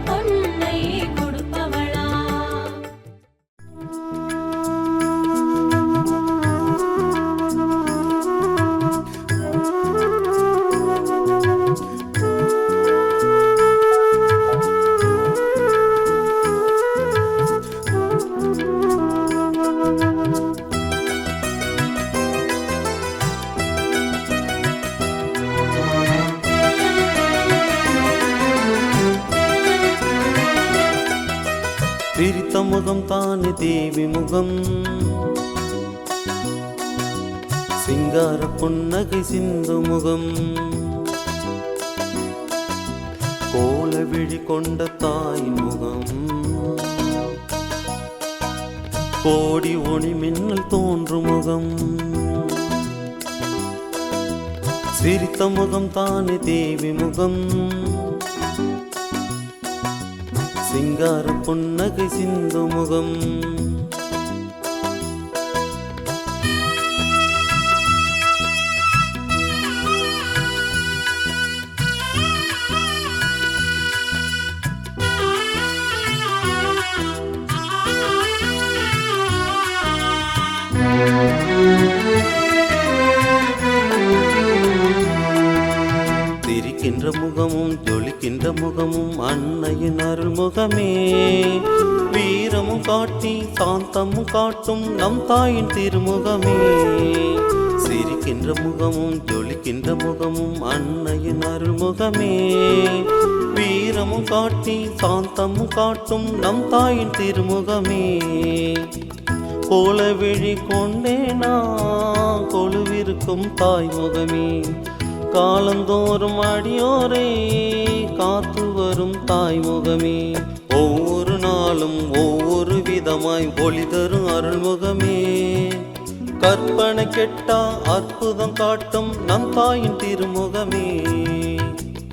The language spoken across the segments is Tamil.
பொன்னை கொடுப்பவளா? சிரித்த முகம் தானே தேவி முகம், சிங்கார புன்னகை சிந்து முகம், கோல விழி கொண்ட தாய் முகம், கோடி ஒளி மின்னல் தோன்றும் முகம். சிரித்த முகம் தானே தேவி முகம், சிங்கார புன்னகை சிந்து முகம். சிரிக்கின்ற முகமும் ஜொலிக்கின்ற முகமும் அன்னையின் அருள் முகமே. வீரமும் காட்டி சாந்தமும் காட்டும் நம் தாயின் திருமுகமே. சிரிக்கின்ற முகமும் ஜொலிக்கின்ற முகமும் அன்னையின் அருள் முகமே. வீரமும் காட்டி சாந்தமும் காட்டும் நம் தாயின் திருமுகமே. கோல விழி கொண்டேனா கொலுவிருக்கும் தாய் முகமே. காலந்தோறும் அடியோரே காத்து வரும் தாய் முகமே. ஒவ்வொரு நாளும் ஒவ்வொரு விதமாய் ஒளி தரும் அருள்முகமே. கற்பனை கெட்டா அற்புதம் காட்டும் நம் தாயின் திருமுகமே.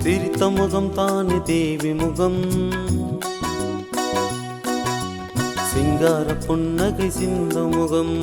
சிரித்த முகம் தானே தேவி முகம், சிங்கார புன்னகை சிந்து முகம்.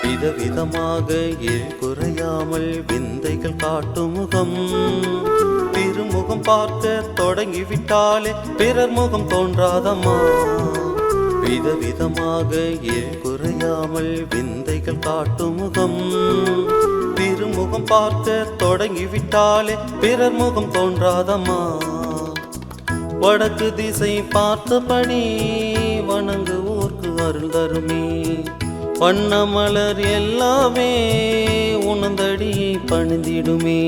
விதவிதமாக குறையாமல் விந்தைகள் காட்டும் முகம். திருமுகம் பார்க்க தொடங்கிவிட்டாலே பிறர் முகம் தோன்றாதம்மா. விதவிதமாக குறையாமல் விந்தைகள் காட்டும் முகம். திருமுகம் பார்க்க தொடங்கிவிட்டாலே பிறர் முகம் தோன்றாதம்மா. வடக்கு திசை பார்த்தபடி வணங்குவோர்க்கு அருள் தருமே. வண்ணமலர் எல்லாமே உணர்ந்தடியை பணிந்திடுமே.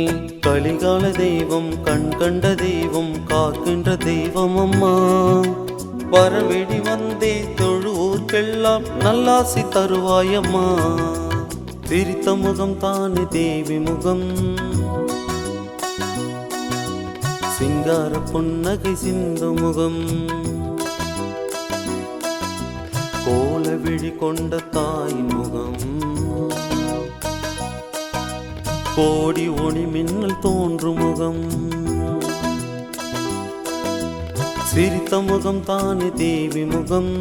கலிகால தெய்வம் கண் கண்ட தெய்வம் காக்கின்ற தெய்வம் அம்மா. வரவெடி வந்தே தொழுவோர்க்கெல்லாம் நல்லாசி தருவாயம்மா. சிரித்த முகம் தானே தேவி முகம், சிங்கார புன்னகை சிந்து முகம். கோல விழி கொண்ட தாய் முகம், கோடி ஒளி மின்னல் தோன்றும் முகம். சிரித்த முகம் தானே தேவி முகம்,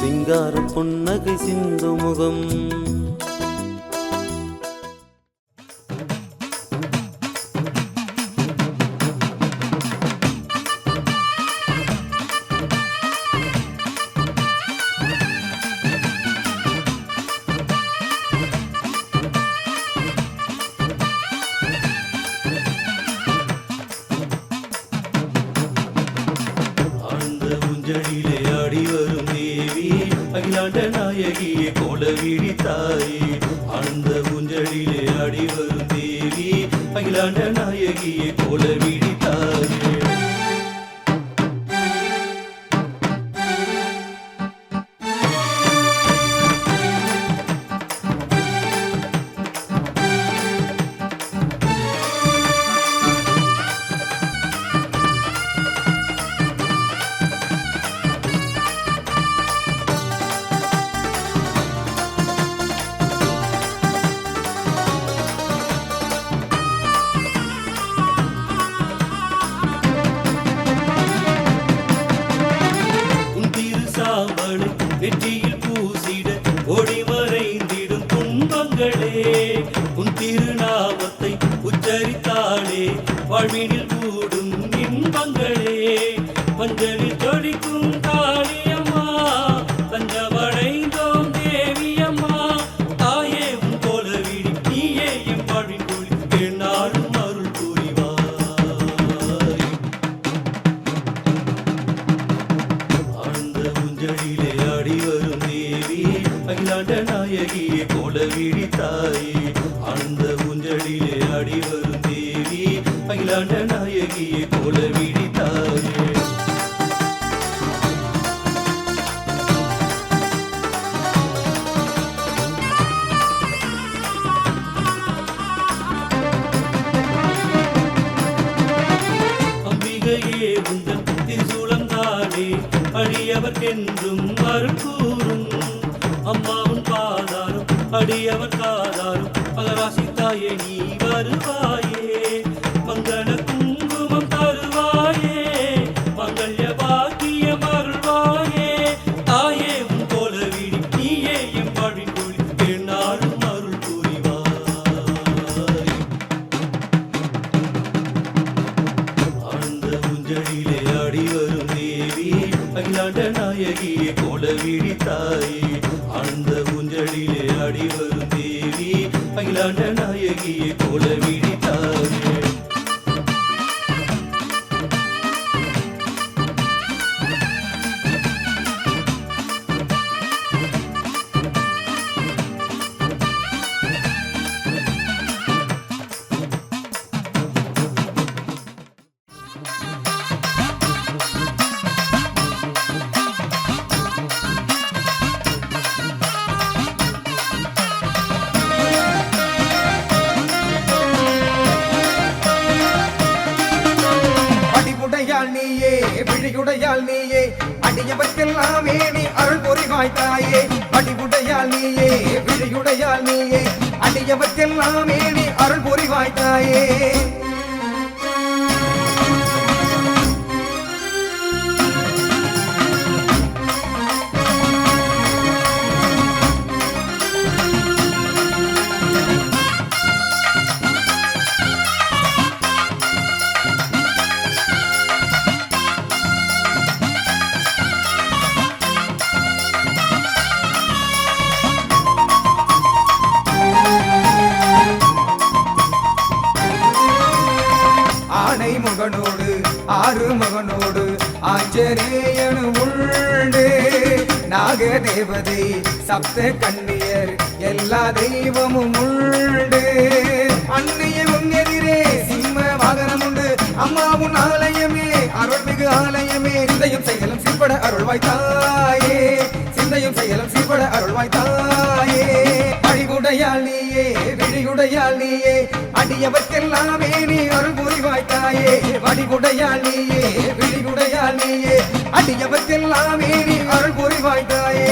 சிங்கார புன்னகை சிந்து முகம். ஊஞ்சலிலே ஆடி வரும் தேவி அகிலாண்ட நாயகியே கோலவிழி தாயே. ஆனந்த ஊஞ்சலிலே ஆடி வரும் தேவி அகிலாண்ட நாயகியே கோலவிழி தாயே. வாழ்வீனில் கூடும் இன்பங்களே மஞ்சளில் ஜொலிக்கும் காளியம்மா தஞ்சமடைந்தோம் தேவியம்மா தாயே உன் கோலவீடு நீயே எம் வாழ்வின் கூலி எந்நாளும் அருள் புரிவாய் ஆழ்ந்த ஊஞ்சலிலே ஆடி வரும் தேவி அகிலாண்ட நாயகியே கோலவீடி தாயே ஆழ்ந்த ஊஞ்சலிலே ஆடி வரும் தேவி அகிலாண்ட நாயகியே கோலவீடி தாயே அம்பிகையே உந்தன் திருசூலம் தானே அடியவர்க்கென்றும் அருள் கூறும் அம்மாவும் பாதாரும் அடியவர் காதாரும் மகராசி தாயே நீ வருவாயே மங்கள குங்குமம் தருவாயே மங்கள்ய பாக்கியம் அருள்வாயே தாயே உன் கோலவீடி நீயே எம் வாழ்வின் கூலி எந்நாளும் அருள் புரிவாய் ஆழ்ந்த ஊஞ்சலிலே ஆடி வரும் தேவி அகிலாண்ட நாயகியே கோலவீடி தாயே ஆழ்ந்த ஊஞ்சலிலே ஆடி வரும் தேவி அகிலாண்ட நாயகியே கோலவீடி தாயே நீயே விழியுடையாள் நீயே அடியவர்க்கெல்லாமே நீ அருள் புரிவாய் தாயே அடிவுடையாள் நீயே விழியுடையாள் நீயே அடியவர்க்கெல்லாமே நீ அருள் புரிவாய் தாயே மகனோடு ஆறு மகனோடு ஆஞ்சநேயனு உண்டு நாக தேவதை சப்த கண்ணியர் எல்லா தெய்வமும் உண்டு அன்னையும் எதிரே சிம்ம வாகனம் உண்டு அம்மாவும் ஆலயமே அருள்மிகு ஆலயமே சிந்தையும் செயலும் சீர்பட அருள்வாய் தாயே சிந்தையும் செயலும் சீர்பட அருள்வாய் தாயே அழிவுடையாள் நீயே விழியுடையாள் நீயே அடியவர்க்கெல்லாமே நீ அருள் புரிவாய் தாயே வடிவுடையாள் நீயே விழியுடையாள் நீயே அடியவர்க்கெல்லாமே நீ அருள் புரிவாய் தாயே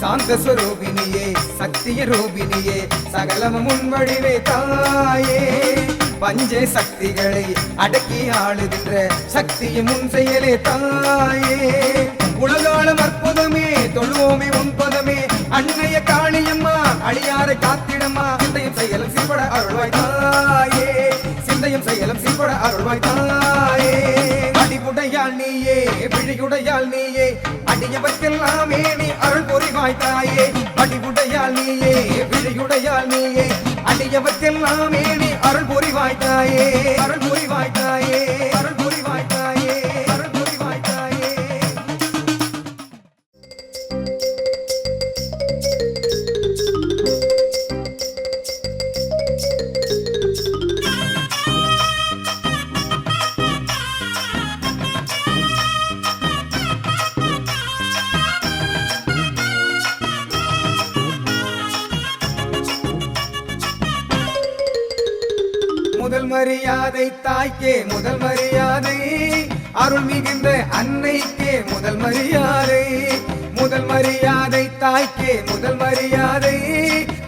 சாந்த ஸ்வரூபினியே சக்திய ரூபினியே சகலமும் முன் வடிவே தாயே பஞ்ச சக்திகளை அடக்கி ஆளுகின்ற சக்தியும் முன் செயலே தாயே உலகாலம் அற்புதமே தொழுவோமே உன் பதமே அன்னைய காளியம்மா அழியாரை காத்திடம்மா சிந்தையும் செயலும் சீர்பட அருள்வாய் தாயே சிந்தையும் செயலும் சீர்பட அருள்வாய் தாயே அடிவுடையாள் நீயே விழியுடையாள் நீயே அடியவர்க்கெல்லாமே நீ அருள் புரிவாய் தாயே அடிவுடையாள் நீயே விழியுடையாள் நீயே அடியவர்க்கெல்லாமே நீ அருள் புரிவாய் தாயே அருள் புரிவாய் தாயே அருள் புரிவாய் தாயே அருள் புரிவாய் தாயே முதல் மரியாதை தாய்க்கே முதல் மரியாதை அருள் மிகுந்த அன்னைக்கே முதல் மரியாதை முதல் மரியாதை தாய்க்கே முதல் மரியாதை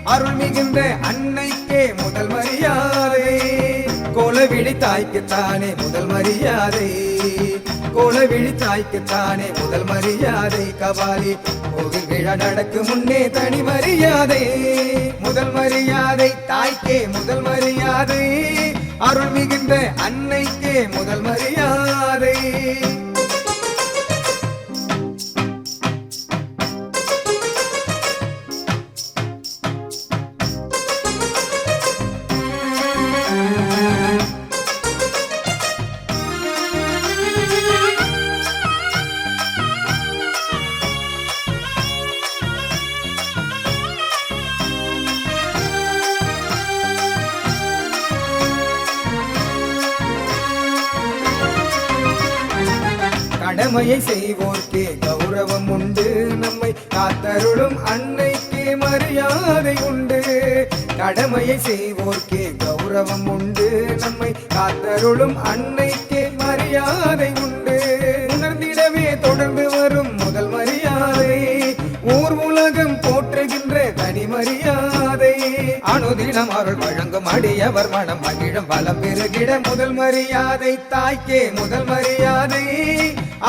அருள் மிகுந்த அன்னைக்கே முதல் மரியாதை கோலவிழி தாய்க்குத்தானே முதல் மரியாதை, கோலவிழி தாய்க்குத்தானே முதல் மரியாதை. கபாலி கோவில் விழா நடக்கு முன்னே தனி மரியாதை. முதல் மரியாதை தாய்க்கே முதல் மரியாதை, அருள் மிகுந்த அன்னைக்கே முதல் மரியாதை. கடமையை செய்வோர்க்கே கௌரவம் உண்டு, நம்மை காத்தருளும் அன்னைக்கே மரியாதை உண்டு. கடமையை செய்வோர்க்கே கௌரவம் உண்டு, நம்மை காத்தருளும் அன்னைக்கே மரியாதை உண்டு. உணர்ந்திடவே தொடர்ந்து வரும் முதல் மரியாதை, ஊர் உலகம் போற்றுகின்ற தனி மரியாதை. அனுதினம் அருள் வழங்கும் அடியவர் மனம் மகிழும் பலம் பெருகிட முதல் மரியாதை தாய்க்கே முதல் மரியாதை,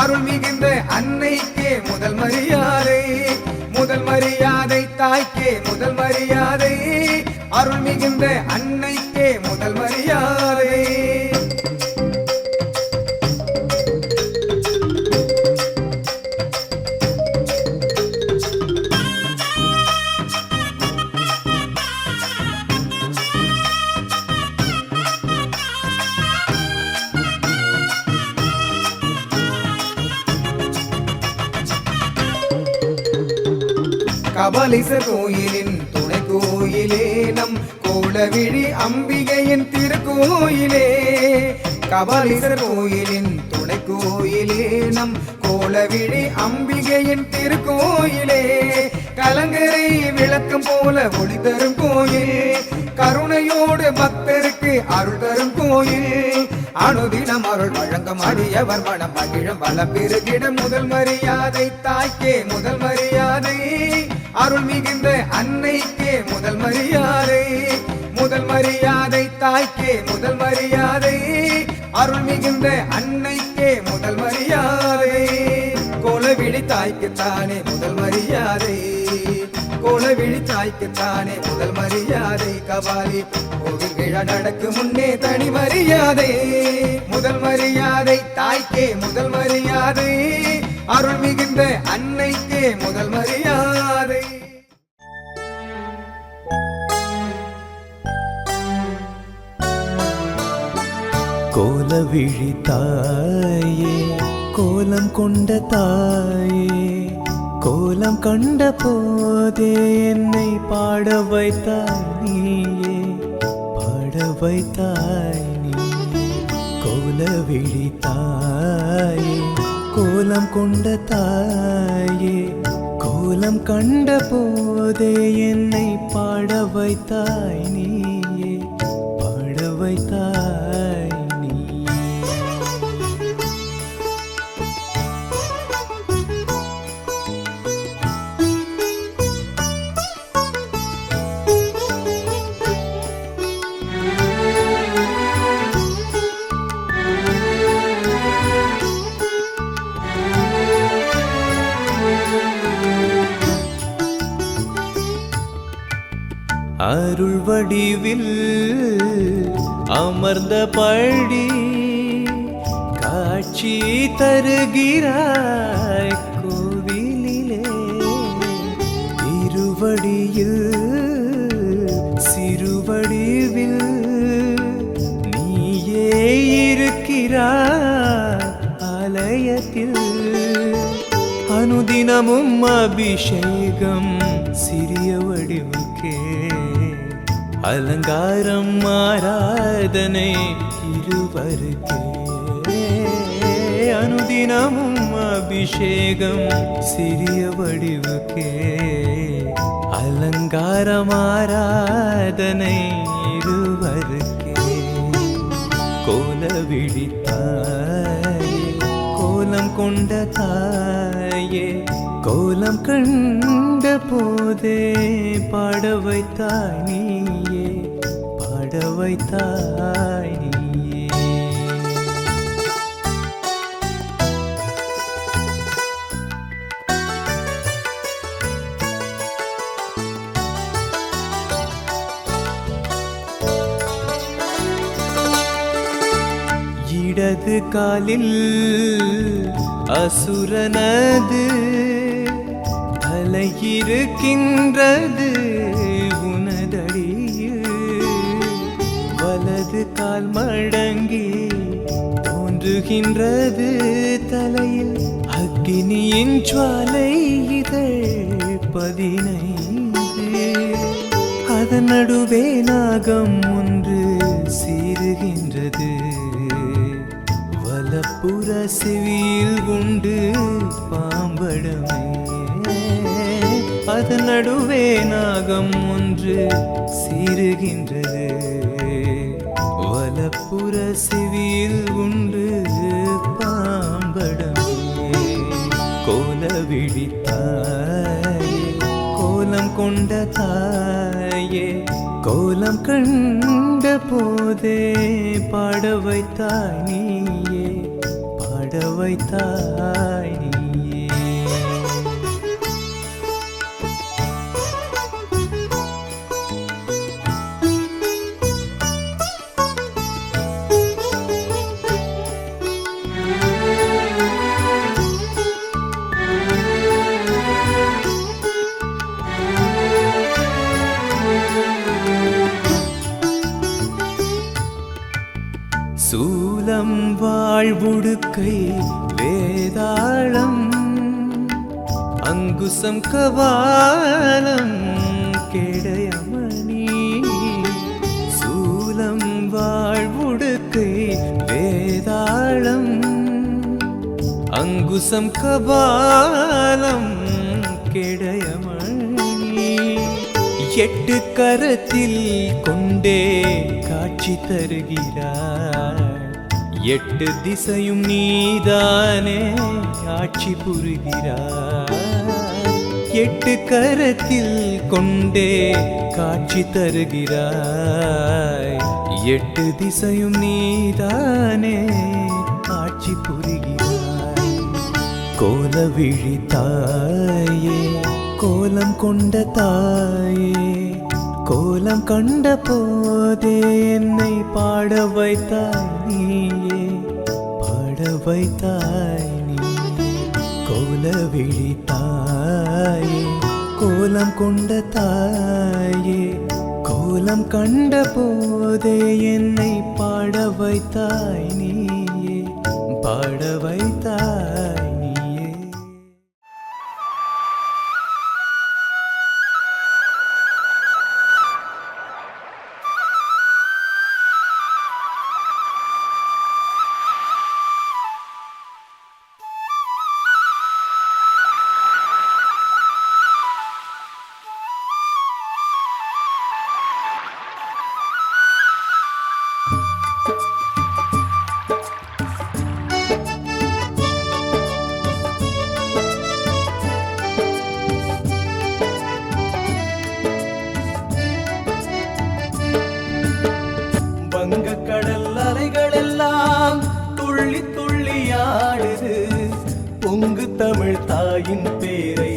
அருள் மிகுந்த அன்னைக்கே முதல் மரியாதை. முதல் மரியாதை தாய்க்கே முதல் மரியாதை, அருள் மிகுந்த அன்னைக்கே முதல் மரியாதை. கபாலீசர் கோயிலின் துணை கோயிலே நம் கோலவிழி அம்பிகையின் திருக்கோயிலே. கபாலீசர் கோயிலின் துணை கோயிலே நம் கோலவிழி அம்பிகையின் திருக்கோயிலே. கலங்கரை விளக்கம் போல ஒளி தரும் கோயில், கருணையோடு பக்தருக்கு அருள் தரும் கோயில். அனுதினம் அருள் வழங்கும் அடியவர் மனம் மகிழும் வளம் பெருகிட முதல் மரியாதை தாய்க்கே முதல் மரியாதை, அருள் மிகுந்த அன்னைக்கே முதல் மரியாதை. முதல் மரியாதை தாய்க்கே முதல் மரியாதை, அருள் மிகுந்த அன்னைக்கே முதல் மரியாதை. கோலவிழி தாய்க்குத்தானே முதல் மரியாதை, கோலவிழி தாய்க்குத்தானே முதல் மரியாதை. கபாலி கோவில் விழா நடக்கு முன்னே தனி மரியாதை. முதல் மரியாதை தாய்க்கே முதல் மரியாதை, அருள் மிகுந்த அன்னைக்கே முதல் மரியாதை. கோலவிழி தாயே கோலம் கொண்ட தாயே, கோலம் கண்ட போதே என்னை பாட வைத்தாய் நீயே, பாட வைத்தாய் நீயே. கோலவிழி தாயே கோலம் கொண்ட தாயே, கோலம் கண்ட போதே என்னை பாட வைத்தாய் நீயே, பாட வைத்தாய் நீயே. அருள் வடிவில் அமர்ந்த படி காட்சி தருகிறாய் கோவிலிலே. திருவடியில் சிறுவடிவில் நீயே இருக்கிறாய் ஆலயத்தில். அனுதினமும் அபிஷேகம் சிறிய வடிவுக்கே, அலங்காரம் ஆராதனை இருவருக்கே. அனுதினமும் அபிஷேகம் சிறிய வடிவுக்கே, அலங்காரம் ஆராதனை இருவருக்கே. கோலவிழி தாயே கோலம் கொண்ட தாயே, கோலம் கண்ட போதே பாட வைத்தாய் நீயே, பாட வைத்தாய் நீ. இடது காலில் அசுரனது தலை இருக்கின்றது உனதடியில் வலது கால் மடங்கி தோன்றுகின்றது தலையில் அக்னியின் ஜுவாலை இதழ் 15 அதன் நடுவே நாகம் ஒன்று சீருகின்றது வலப்புற செவியில் உண்டு பாம்படமே அதன் நடுவே நாகம் ஒன்று சீருகின்றது வலப்புற செவியில் உண்டு பாம்படமே கோல விழித்தாயே கோலம் கொண்ட தாயே கோலம் கண்ட போதே பாட வைத்தாய் நீயே பாட வைத்தாய் நீயே சூலம் வாழ்வுடுக்கை வேதாளம் அங்குசம் கபாலம் கேடயமணி சூலம் வாழ்வுடுக்கை வேதாளம் அங்குசம் கபாலம் கேடயமணி 8 கரத்தில் கொண்டே காட்சி தருகிறார் 8 திசையும் நீதானே ஆட்சி புரிகிறார் 8 கரத்தில் கொண்டே காட்சி தருகிறாய் 8 திசையும் நீதானே ஆட்சி புரிகிறாய் கோல விழித்தாயே கோலம் கொண்ட தாயே கோலம் கண்ட போதே என்னை பாட வைத்தாய் நீயே பாட வைத்தாய் நீயே கோல விழித்தாயே கோலம் கொண்ட தாயே கோலம் கண்ட போதே என்னை பாட வைத்தாய் நீயே பாட வைத்தாய் நீயே வங்கக்கடல் அலைகளெல்லாம் துள்ளி துள்ளியாடுது பொங்கு தமிழ் தாயின் பேரை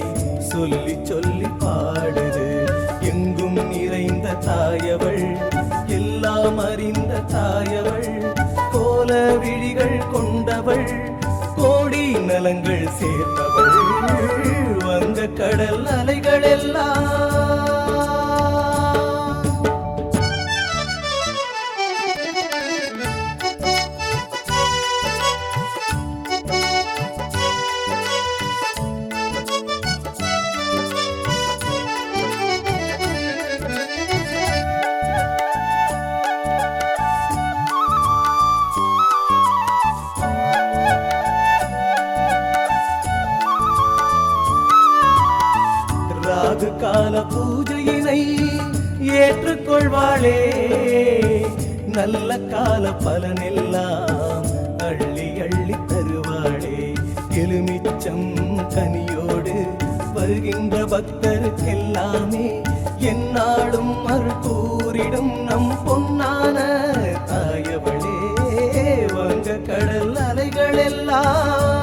சொல்லி சொல்லி பாடுது எங்கும் நிறைந்த தாயவள் எல்லாம் அறிந்த தாயவள் கோல விழிகள் கொண்டவள் கோடி நலங்கள் சேர்த்தவள் வங்கக்கடல் அலைகளெல்லாம் ராகு கால பூஜையினை ஏற்றுக்கொள்வாளே நல்ல கால பலனெல்லாம் அள்ளி அள்ளி தருவாளே எலுமிச்சம் கனியோடு வருகின்ற பக்தருக்கெல்லாமே எந்நாளும் அருள் கூறிடும் நம் பொன்னான தாயவளே வங்க கடல் அலைகளெல்லாம்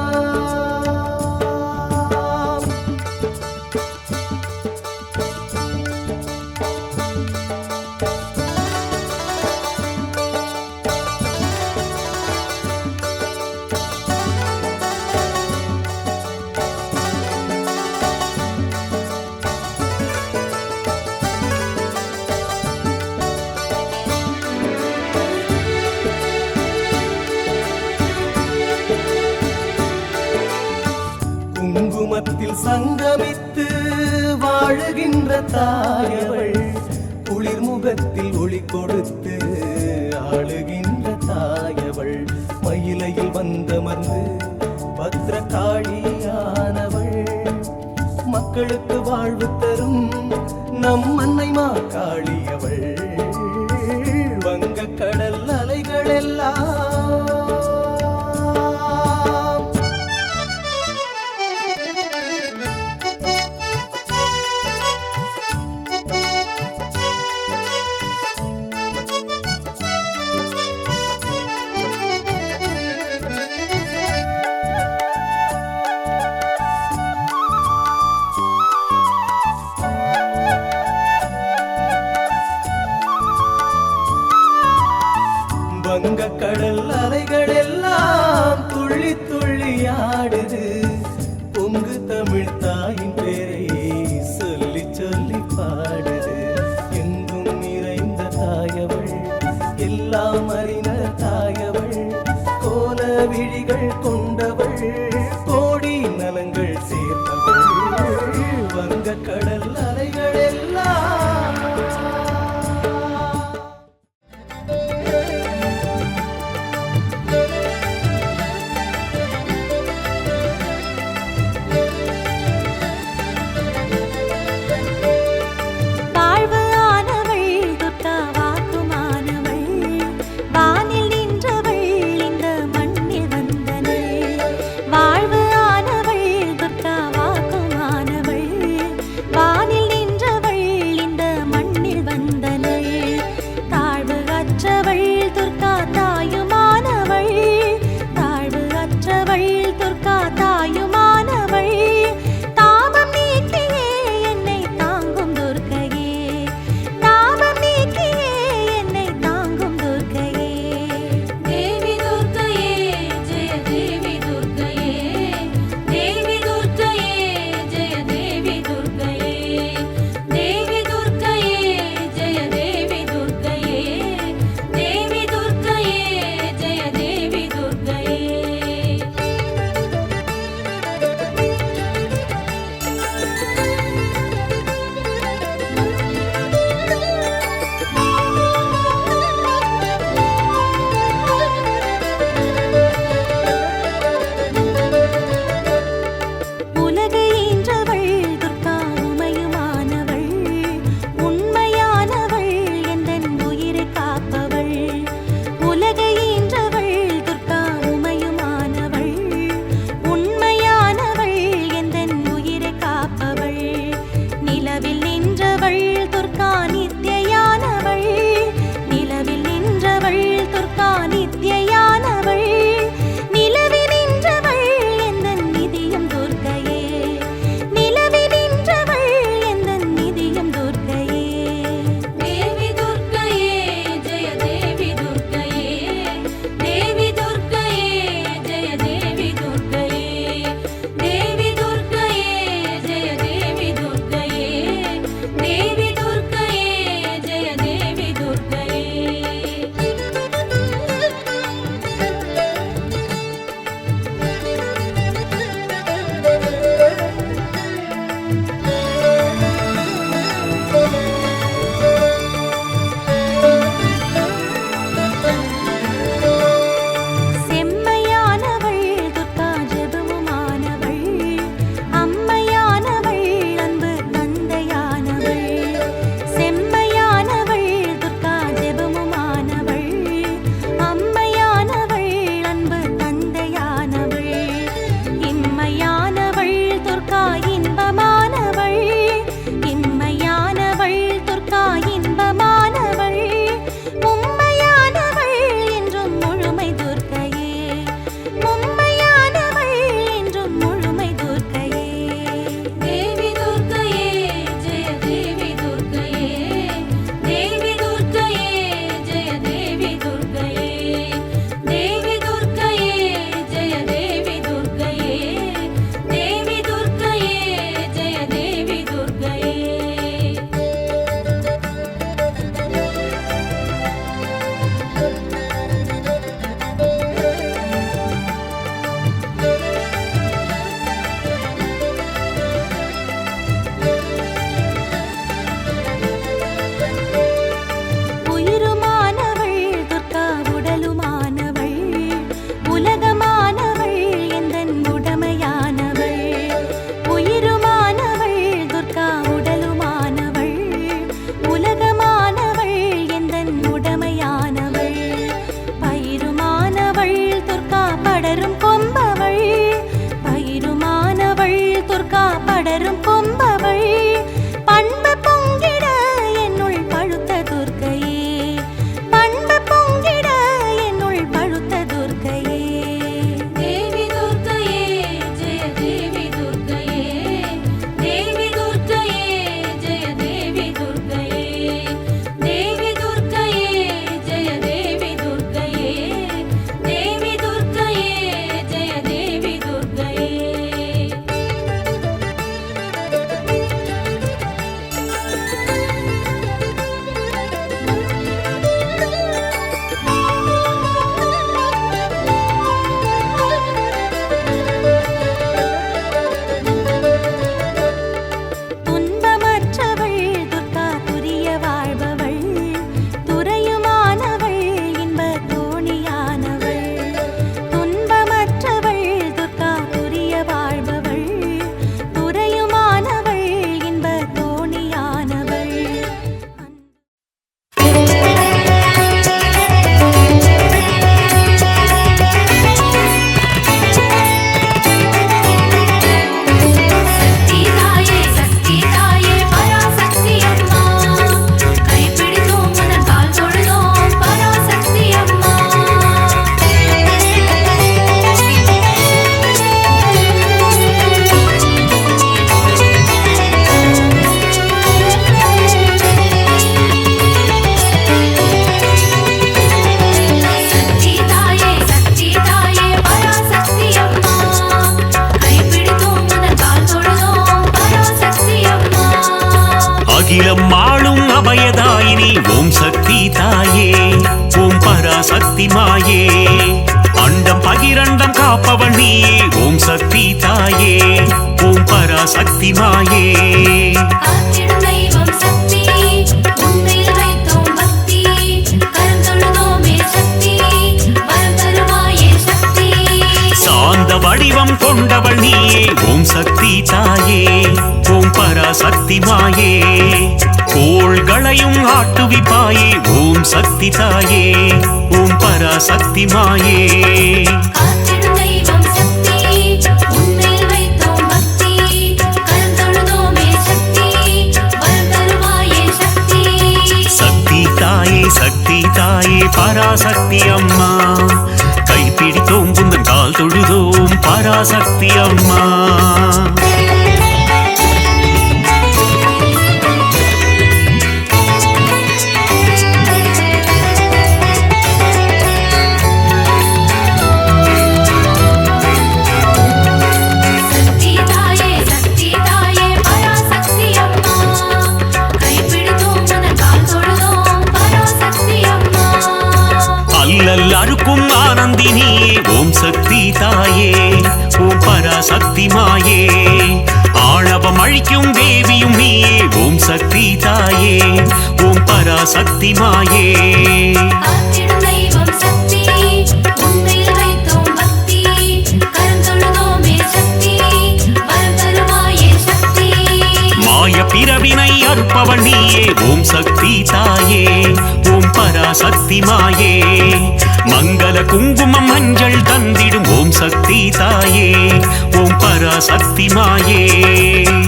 சங்கமித்து வாழுகின்ற தாயவள் குளிர் முகத்தில் ஒளி கொடுத்து ஆளுகின்ற தாயவள் மயிலையில் வந்தமர்ந்து பத்ரகாளியானவள் மக்களுக்கு வாழ்வு தரும் நம் அன்னை மாகாளியவள் வங்கக் கடல் அலைகள் எல்லாம் வங்கக்கடல் அலைகள் எல்லாம் துள்ளி துள்ளி ஆடுது பொங்கு தமிழ் தாயின் பேரை சொல்லி சொல்லி பாடுது எங்கும் நிறைந்த தாயவள் எல்லாம் அறிந்த தாயவள் கோல விழிகள் கொண்டவள் கோடி நலங்கள் சேர்ந்தவள் வங்கக்கடல் அலைகள் எல்லாம் வாழ்வு ஆனவள் துர்கா வாக்குமானவள் வானில் நின்றவள் இந்த மண்ணில் வந்தனள் காப்பவள் நீயே ஓம் சக்தி தாயே ஓம் பராசக்தி மாயே காத்திடும் தெய்வம் சக்தி உன்மேல் வைத்தோம் பக்தி கரம் தொழுதோமே சக்தி வரம் தருவாயே சக்தி சாந்த வடிவம் கொண்டவள் நீயே ஓம் சக்தி தாயே ஓம் பராசக்தி மாயே கோள்களையும் ஆட்டுவிப்பாயே ஓம் சக்தி தாயே ஓம் பராசக்தி மாயே காத்திடும் தெய்வம் சக்தி உன்மேல் வைத்தோம் பக்தி கரம் தொழுதோமே சக்தி வரம் தருவாயே சக்தி சக்தி தாயே பராசக்தி அம்மா கைப்பிடித்தோம் புந்தன் கால் தொழுதோம் பராசக்தி அம்மா சக்தி தாயே பராசக்தி அம்மா கைப்பிடித்தோம் உனது கால் தொழுதோம் பராசக்தி அம்மா அல்லல் அறுக்கும் ஆனந்தினியே ஓம் சக்தி தாயே ஓம் பராசக்தி மாயே ஆணவம் அழிக்கும் தேவியும் நீயே ஓம் சக்தி தாயே ஓம் பராசக்தி மாயே காத்திடும் தெய்வம் சக்தி உன்மேல் வைத்தோம் பக்தி கரம் தொழுதோமே சக்தி வரம் தருவாயே சக்தி மாய பிறவினை அறுப்பவள் நீயே ஓம் சக்தி தாயே ஓம் பராசக்தி மாயே மங்கள குங்குமம் மஞ்சள் தந்திடும் ஓம் சக்தி தாயே ஓம் பராசக்தி மாயே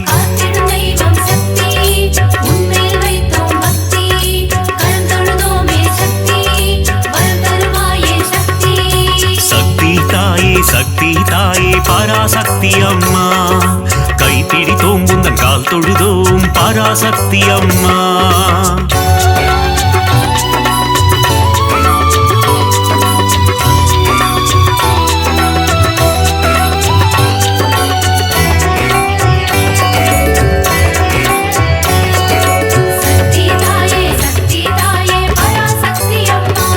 காத்திடும் தெய்வம் சக்தி உன்மேல் வைத்தோம் பக்தி கரம் தொழுதோமே சக்தி வரம் தருவாயே சக்தி சக்தி தாயே பராசக்தி அம்மா கைப்பிடித்தோம் உந்தன் கால் தொழுதோம் பராசக்தி அம்மா சக்தி தாயே பராசக்தி அம்மா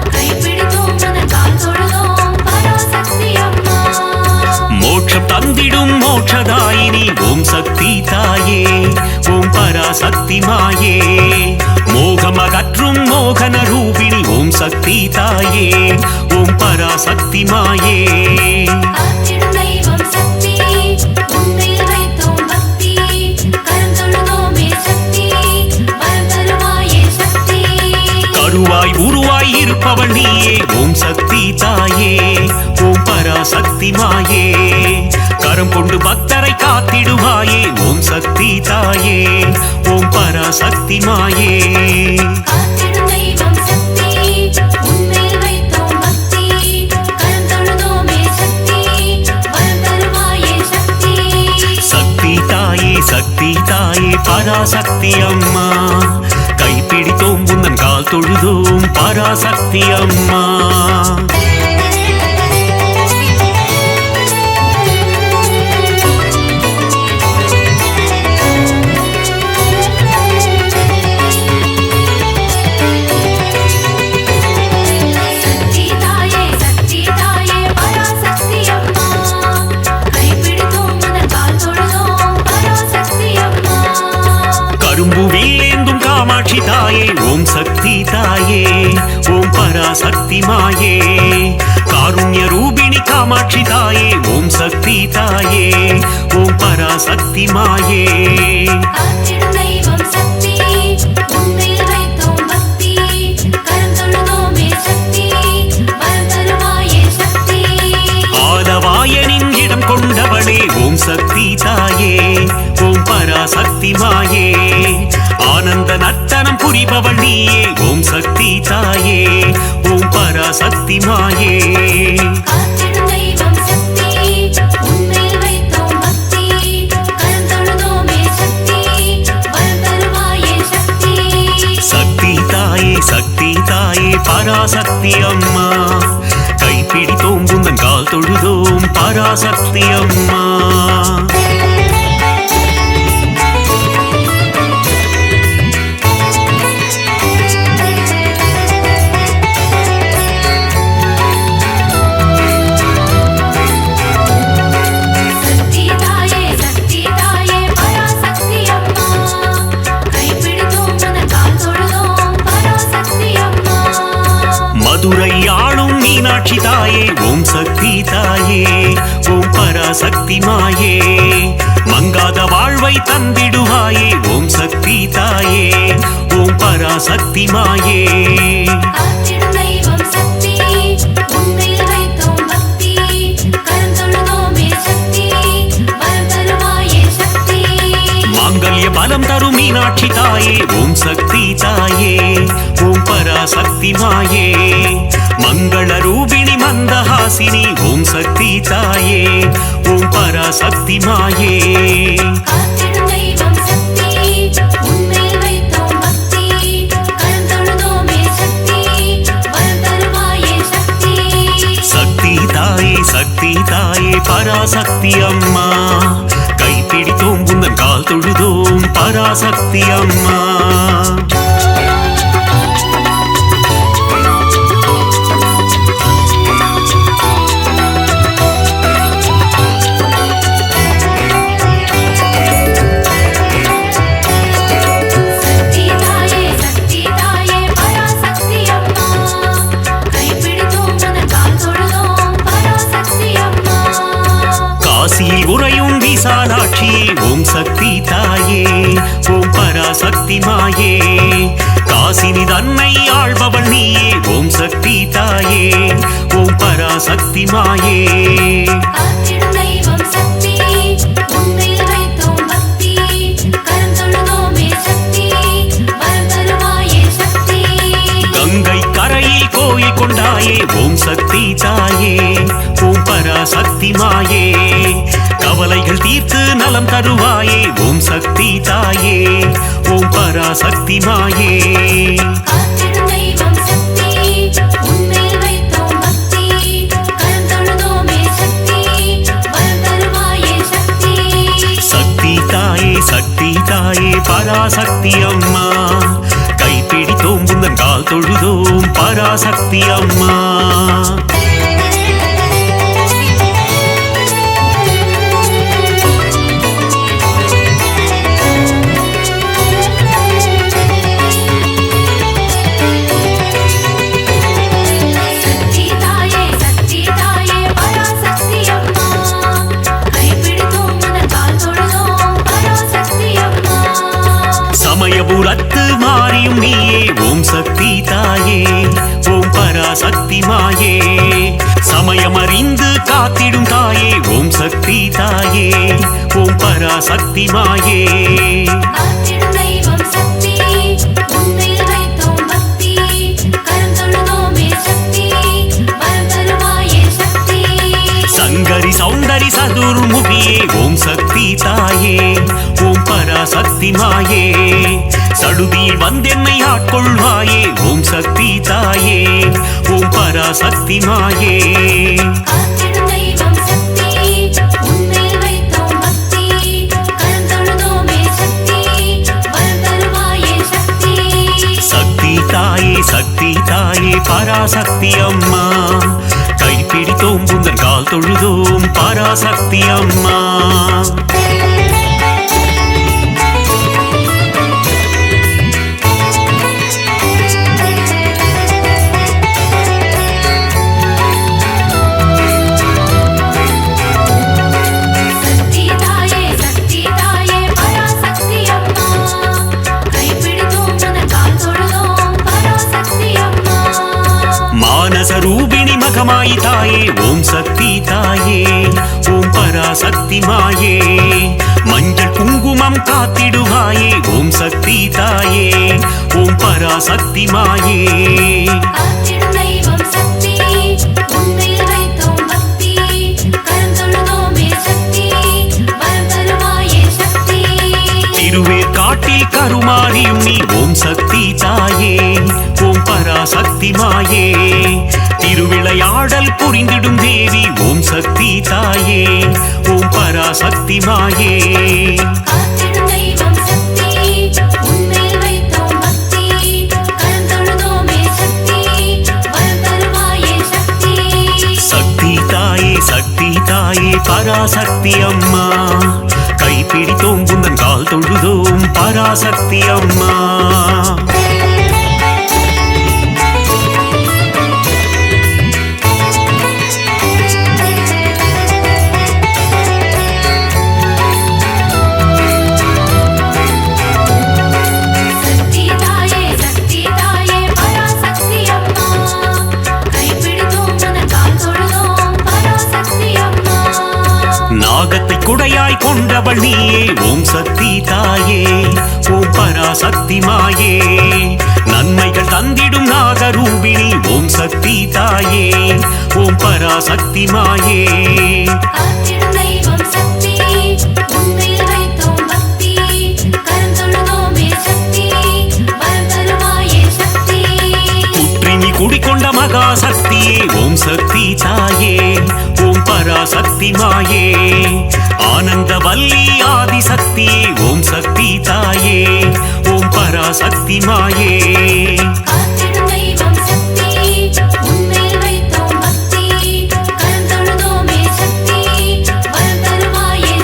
கைப்பிடித்தோம் உனது கால் தொழுதோம் பராசக்தி அம்மா மோட்சம் தந்திடும் மோட்சதாயினி ஓம் சக்தி தாயே ஓம் பராசக்தி மாயே மோகம் அகற்றும் மோகன ரூபிணி ஓம் சக்தி தாயே ஓம் பராசக்தி மாயே காத்திடும் தெய்வம் சக்தி உன்மேல் வைத்தோம் பக்தி கரம் தொழுதோமே சக்தி வரம் தருவாயே சக்தி கருவாய் உருவாய் இருப்பவள் நீயே ஓம் சக்தி தாயே ஓம் பராசக்தி மாயே கரம் கொண்டு பக்தரை காத்திடுவாயே ஓம் சக்தி தாயே ஓம் பராசக்தி மாயே காத்திடும் தெய்வம் சக்தி உன்மேல் வைத்தோம் பக்தி கரம் தொழுதோமே சக்தி வரம் தருவாயே சக்தி சக்தி தாயே பராசக்தி அம்மா கைப்பிடித்தோம் உந்தன் கால் தொழுதோம் பராசக்தி அம்மா சக்தி தாயே பராசக்தி அம்மா கைப்பிடித்தோம் உனது கால் தொழுதோம் பராசக்தி அம்மா கரும்பு வில்லேந்தும் காமாட்சி தாயே ஓம் சக்தி தாயே ஓம் பராசக்தி மாயே காருண்ய ரூபிணி காமாட்சி தாயே ஓம் சக்தி தாயே ஓம் பராசக்தி மாயே காத்திடும் தெய்வம் சக்தி உன்மேல் வைத்தோம் பக்தி கரம் தொழுதோமே சக்தி வரம் தருவாயே சக்தி ஆலவாயனின் இடம் கொண்டவளே ஓம் சக்தி தாயே ஓம் பராசக்தி மாயே ஆனந்த நர்த்தனம் புரிபவள் நீயே ஓம் சக்தி தாயே ஓம் பராசக்தி மாயே காத்திடும் தெய்வம் சக்தி உன்மேல் வைத்தோம் பக்தி கரம் தொழுதோமே சக்தி வரம் தருவாயே சக்தி சக்தி தாயே பராசக்தி அம்மா கைப்பிடித்தோம் உந்தன் கால் தொழுதோம் பராசக்தி அம்மா மீனாட்சி தாயே ஓம் சக்தி தாயே ஓம் பராசக்தி மாயே மங்காத வாழ்வை தந்திடுவாயே ஓம் சக்தி தாயே ஓம் பராசக்தி மாயே காத்திடும் தெய்வம் சக்தி உன்மேல் வைத்தோம் பக்தி கருந்தொழுதோமே சக்தி வரம் தருவாயே சக்தி மாங்கல்ய பலம் தரும் மீனாட்சி தாயே ஓம் சக்தி தாயே ஓம் பராசக்தி மாயே மங்கள ரூபிணி மந்தஹாசினி ஓம் சக்தி தாயே ஓம் பராசக்தி மாயே காத்திடும் தெய்வம் சக்தி உன்மேல் வைத்தோம் பக்தி கருந்தொழுதோமே சக்தி வரம் தருவாயே சக்தி சக்தி தாயே பராசக்தி அம்மா கைப்பிடித்தோம் உந்தன் கால் தொழுதோம் பராசக்தி அம்மா சக்தி தாயே பராசக்தி அம்மா கைப்பிடித்தோம் உனது கால் தொழுதோம் பராசக்தி அம்மா காசியில் உறையும் விசாலாட்சியே ஓம் சக்தி தாயே ஓம் பராசக்தி மாயே காசினி தன்னை ஆள்பவள் நீயே ஓம் சக்தி தாயே ஓம் பராசக்தி மாயே காத்திடும் தெய்வம் சக்தி உன்மேல் வைத்தோம் பக்தி கருந்தொழுதோமே சக்தி வரம் தருவாயே சக்தி கங்கை கரையில் கோயில் கொண்டாயே ஓம் சக்தி தாயே ஓம் பராசக்தி மாயே கவலைகள் தீர்த்து நலம் தருவாயே ஓம் சக்தி தாயே ஓம் பராசக்தி மாயே காத்திடும் தெய்வம் சக்தி உன்மேல் வைத்தோம் பக்தி கருந்தொழுதோமே சக்தி வரம் தருவாயே சக்தி சக்தி தாயே பராசக்தி அம்மா கைப்பிடித்தோம் உந்தன் கால் தொழுதோம் பராசக்தி அம்மா சக்தி தாயே பராசக்தி அம்மா கைப்பிடித்தோம் உனது கால் தொழுதோம் பராசக்தி அம்மா சமயபுரத்து மாறியும் நீயே ஓம் சக்தி தாயே ஓம் பராசக்தி மாயே சமயமறிந்து காத்திடும் தாயே ஓம் சக்தி தாயே ஓம் பராசக்தி மாயே காத்திடும் தெய்வம் சக்தி உன்மேல் வைத்தோம் பக்தி கருந்தொழுதோமே சக்தி வரம் தருவாயே சக்தி சங்கரி சௌந்தரி சதுர்முகியே ஓம் சக்தி தாயே ஓம் பராசக்தி மாயே சடுதியில் வந்தென்னை ஆட்கொள்வாயே ஓம் சக்தி தாயே ஓம் பராசக்தி மாயே காத்திடும் தெய்வம் சக்தி உன்மேல் வைத்தோம் பக்தி கருந்தொழுதோமே சக்தி வரம் தருவாயே சக்தி சக்தி தாயே பராசக்தி அம்மா கைப்பிடித்தோம் உந்தன் கால் தொழுதோம் பராசக்தி அம்மா சக்தி தாயே பராசக்தி அம்மா கைப்பிடித்தோம் உனது கால் தொழுதோம் பராசக்தி அம்மா மானச ரூபிணி மகமாயி தாயே ஓம் சக்தி தாயே ஓம் பராசக்தி மாயே மஞ்சள் குங்குமம் காத்திடுவாயே ஓம் சக்தி தாயே ஓம் பராசக்தி மாயே காத்திடும் தெய்வம் சக்தி உன்மேல் வைத்தோம் பக்தி கருந்தொழுதோமே சக்தி வரம் தருவாயே சக்தி திருவேற்காட்டில் கருமாரியும் நீ ஓம் சக்தி தாயே ஓம் பராசக்தி மாயே திருவிளையாடல் புரிந்திடும் தேவி ஓம் சக்தி தாயே ஓம் பராசக்தி மாயே காத்திடும் தெய்வம் சக்தி உன்மேல் வைத்தோம் பக்தி கருந்தொழுதோமே சக்தி வரம் தருவாயே சக்தி சக்தி தாயே பராசக்தி அம்மா கைப்பிடித்தோம் உந்தன் கால் தொழுதோம் பராசக்தி அம்மா நாகத்தை குடையாய் கொண்டவள் நீயே ஓம் சக்தி தாயே ஓம் பராசக்தி மாயே நன்மைகள் தந்திடும் நாகரூபிணி ஓம் சக்தி தாயே ஓம் பராசக்தி மாயே காத்திடும் தெய்வம் சக்தி உன்மேல் வைத்தோம் பக்தி கருந்தொழுதோமே சக்தி வரம் தருவாயே சக்தி குற்றினி குடிக்கொண்ட மகா சக்தியே ஓம் சக்தி தாயே ஓம் பராசக்தி மாயே ஆனந்த வல்லி ஆதி சக்தியே ஓம் சக்தி தாயே ஓம் பராசக்தி மாயே காத்திடும் தெய்வம் சக்தி உன்மேல் வைத்தோம் பக்தி கருந்தொழுதோமே சக்தி வரம் தருவாயே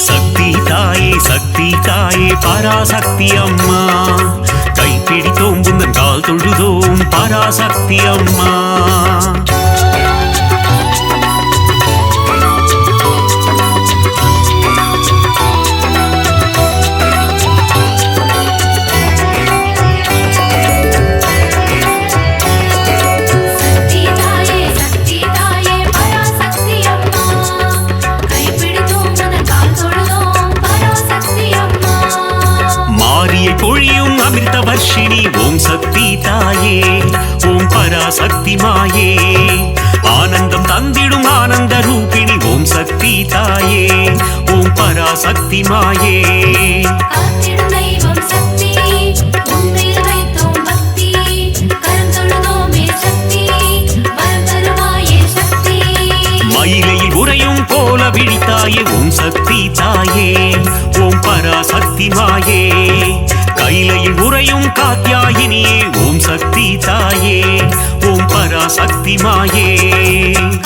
சக்தி சக்தி தாயே பராசக்தி அம்மா கைப்பிடித்தோம் உந்தன் கால் தொழுதோம் பராசக்தி அம்மா சக்தி தாயே பராசக்தி அம்மா கைப்பிடித்தோம் உனது கால் தொழுதோம் பராசக்தி அம்மா மாரியை பொழியும் அமிர்த வர்ஷினி ஓம் சக்தி தாயே ஓம் பராசக்தி மாயே ஆனந்தம் தந்திடும் ஆனந்த ரூபிணி ஓம் சக்தி தாயே ஓம் பராசக்தி மாயே காத்திடும் தெய்வம் சக்தி உன்மேல் வைத்தோம் பக்தி கருந்தொழுதோமே சக்தி வரம் தருவாயே சக்தி மயிலையில் உறையும் கோல விழித்தாயே ஓம் சக்தி தாயே ஓம் பராசக்தி மாயே கைலையில் உறையும் காத்யாயினியே ஓம் சக்தி தாயே ஓம் பராசக்தி மாயே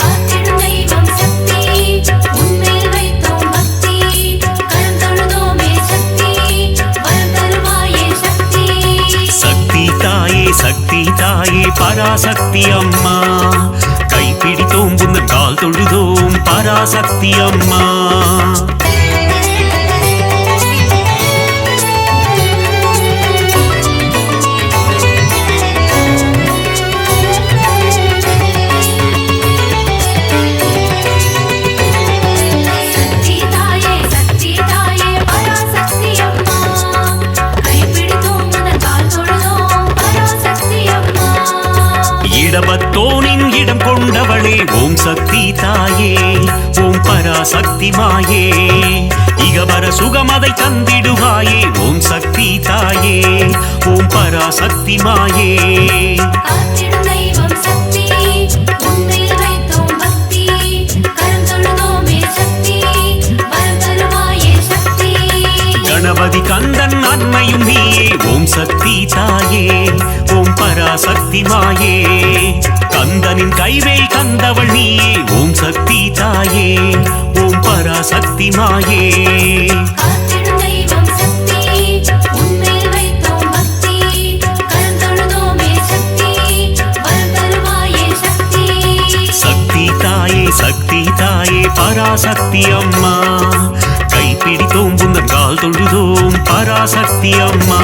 காத்திடும் தெய்வம் சக்தி உன்மேல் வைத்தோம் பக்தி கருந்தொழுதோமே சக்தி வரம் தருவாயே சக்தி சக்தி தாயே பராசக்தி அம்மா கைப்பிடித்தோம் உந்தன் கால் தொழுதோம் பராசக்தி அம்மா சக்தி தாயே பராசக்தி அம்மா கைப்பிடித்தோம் உனது கால் தொழுதோம் பராசக்தி அம்மா இடபத்தோனின் இடம் கொண்டவளே ஓம் சக்தி தாயே ஓம் பராசக்தி மாயே இகவர சுகமதை தந்திடுவாயே ஓம் சக்தி தாயே ஓம் பராசக்தி மாயே காத்திடும் தெய்வம் சக்தி உன்மேல் வைத்தோம் பக்தி கருந்தொழுதோமே சக்தி வரம் தருவாயே சக்தி கணபதி கந்தன் அன்னையும் நீயே ஓம் சக்தி தாயே ஓம் பராசக்தி மாயே கந்தனின் கைவேல் தந்தவள் நீயே ஓம் சக்தி தாயே ஓம் பராசக்தி மாயே காத்திடும் தெய்வம் சக்தி உன்மேல் வைத்தோம் பக்தி கருந்தொழுதோமே சக்தி வரம் தருவாயே சக்தி சக்தி தாயே பராசக்தி அம்மா கைப்பிடித்தோம் உந்தன் கால் தொழுதோம் பராசக்தி அம்மா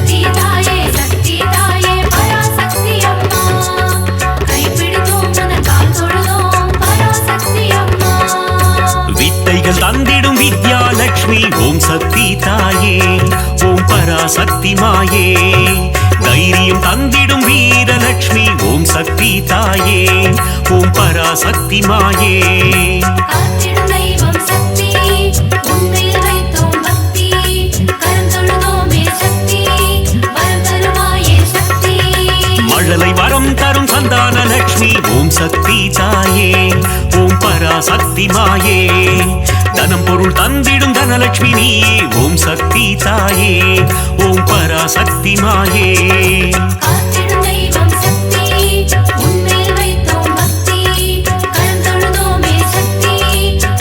சக்தி தாயே பராசக்தி அம்மா கைப்பிடித்தோம் உனது கால் தொழுதோம் பராசக்தி அம்மா வித்தைகள் தந்திடும் வித்யாலட்சுமி ஓம் சக்தி தாயே ஓம் பராசக்தி மாயே தைரியம் தந்திடும் வீரலட்சுமி ஓம் சக்தி தாயே ஓம் பராசக்தி மாயே காத்திடும் தெய்வம் சக்தி உன்மேல் வைத்தோம் பக்தி கருந்தொழுதோமே சக்தி வரம் தருவாயே சக்தி மழலை வரம் தரும் சந்தான லட்சுமி ஓம் சக்தி தாயே ஓம் பராசக்தி மாயே தனம் பொருள் தந்திடும் தனலட்சுமி நீயே ஓம் சக்தி தாயே ஓம் பராசக்தி மாயே காத்திடும் தெய்வம் சக்தி உன்மேல் வைத்தோம் பக்தி கருந்தொழுதோமே சக்தி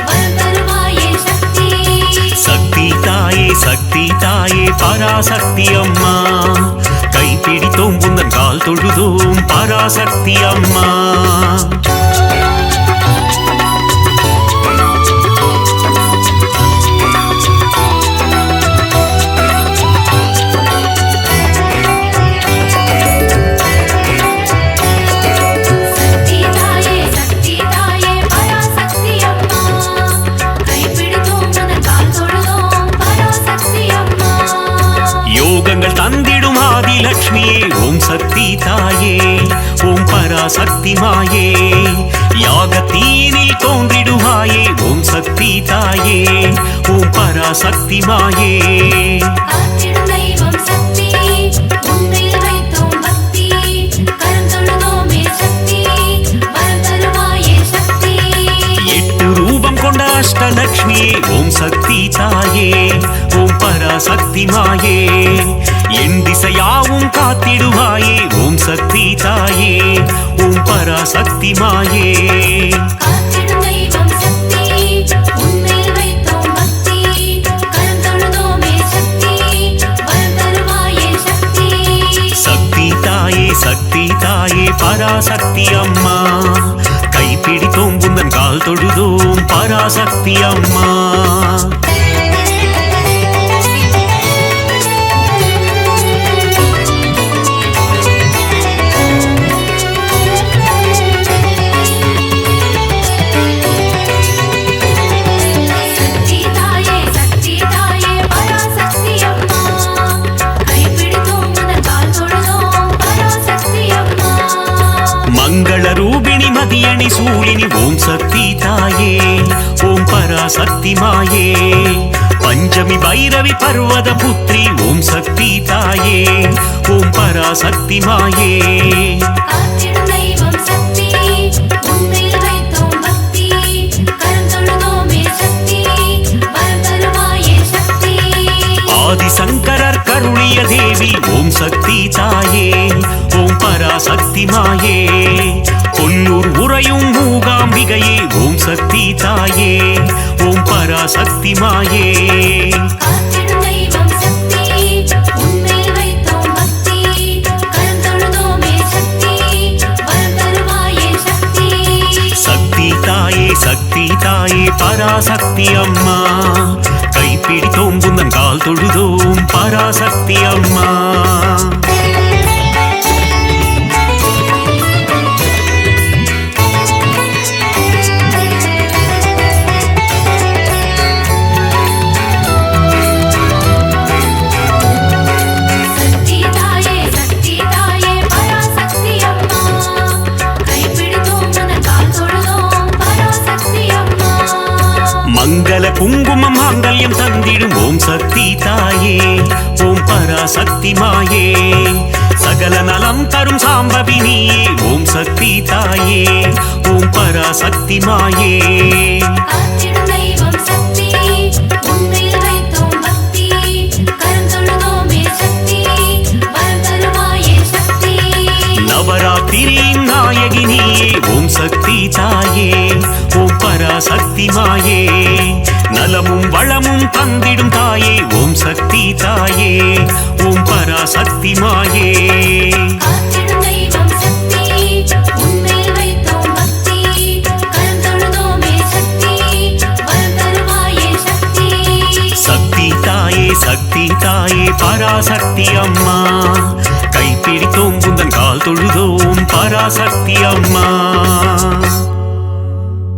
வரம் தருவாயே சக்தி சக்தி தாயே பராசக்தி அம்மா கைப்பிடித்தோம் உந்தன் கால் தொழுதோம் பராசக்தி அம்மா பராசக்தி மாயே யாகத்தீனில் தோன்றிடுவாயே ஓம் சக்தி தாயே ஓம் பராசக்தி மாயே காத்திடும் தெய்வம் சக்தி உன்மேல் வைத்தோம் பக்தி கரம் தொழுதோமே சக்தி வரம் தருவாயே சக்தி எட்டு ரூபம் கொண்ட அஷ்டலக்ஷ்மியே ஓம் சக்தி தாயே ஓம் பராசக்தி மாயே என் திசையாவும் காத்திடுவாயே ஓம் சக்தி தாயே ஓம் பராசக்தி மாயே காத்திடும் தெய்வம் சக்தி உன்மேல் வைத்தோம் பக்தி கரம் தொழுதோமே சக்தி வரம் தருவாயே சக்தி சக்தி தாயே பராசக்தி அம்மா கைப்பிடித்தோம் உந்தன் கால் தொழுதோம் பராசக்தி அம்மா சக்தி தாயே பராசக்தி அம்மா கைப்பிடித்தோம் உந்தன் கால் தொழுதோம் பராசக்தி அம்மா மங்கள ரூபிணி மதியணி சூழினி ஓம் சக்தி தாயே ஓம் பராசக்தி மாயே பஞ்சமி பைரவி பர்வத புத்ரி ஓம் சக்தி தாயே ஓம் பராசக்தி மாயே காத்திடும் தெய்வம் சக்தி உன்மேல் வைத்தோம் பக்தி கரம் தொழுதோமே சக்தி வரம் தருவாயே சக்தி ஆதிசங்கரர் கருணிய தேவி ஓம் சக்தி தாயே ஓம் பராசக்தி மாயே கொல்லூர் உறையும் மூகாம்பிகையே ஓம் சக்தி தாயே ஓம் பராசக்தி மாயே காத்திடும் தெய்வம் சக்தி உன்மேல் வைத்தோம் பக்தி கரம் தொழுதோமே சக்தி வரம் தருவாயே சக்தி சக்தி தாயே பராசக்தி அம்மா கைப்பிடித்தோம் உந்தன் கால் தொழுதோம் பராசக்தி அம்மா சக்தி தாயே பராசக்தி அம்மா கைப்பிடித்தோம் உந்தன் கால் தொழுதோம் பராசக்தி அம்மா மங்கள குங்குமம் மாங்கல்யம் தந்திடும் ஓம் சக்தி தாயே ஓம் பராசக்தி மாயே சகல நலம் தரும் சாம்பவினியே ஓம் சக்தி தாயே ஓம் பராசக்தி மாயே காத்திடும் தெய்வம் சக்தி உன்மேல் வைத்தோம் பக்தி கரம் தொழுதோமே சக்தி வரம் தருவாயே சக்தி நவராத்திரியின் நாயகினியே ஓம் சக்தி தாயே ஓம் பராசக்தி மாயே நலமும் வளமும் தந்திடும் தாயே ஓம் சக்தி தாயே ஓம் பராசக்தி மாயே காத்திடும் தெய்வம் சக்தி உன்மேல் வைத்தோம் பக்தி கரம் தொழுதோமே சக்தி வரம் தருவாயே சக்தி சக்தி தாயே பராசக்தி அம்மா கைப்பிடித்தோம் உந்தன் கால் தொழுதோம் பராசக்தி அம்மா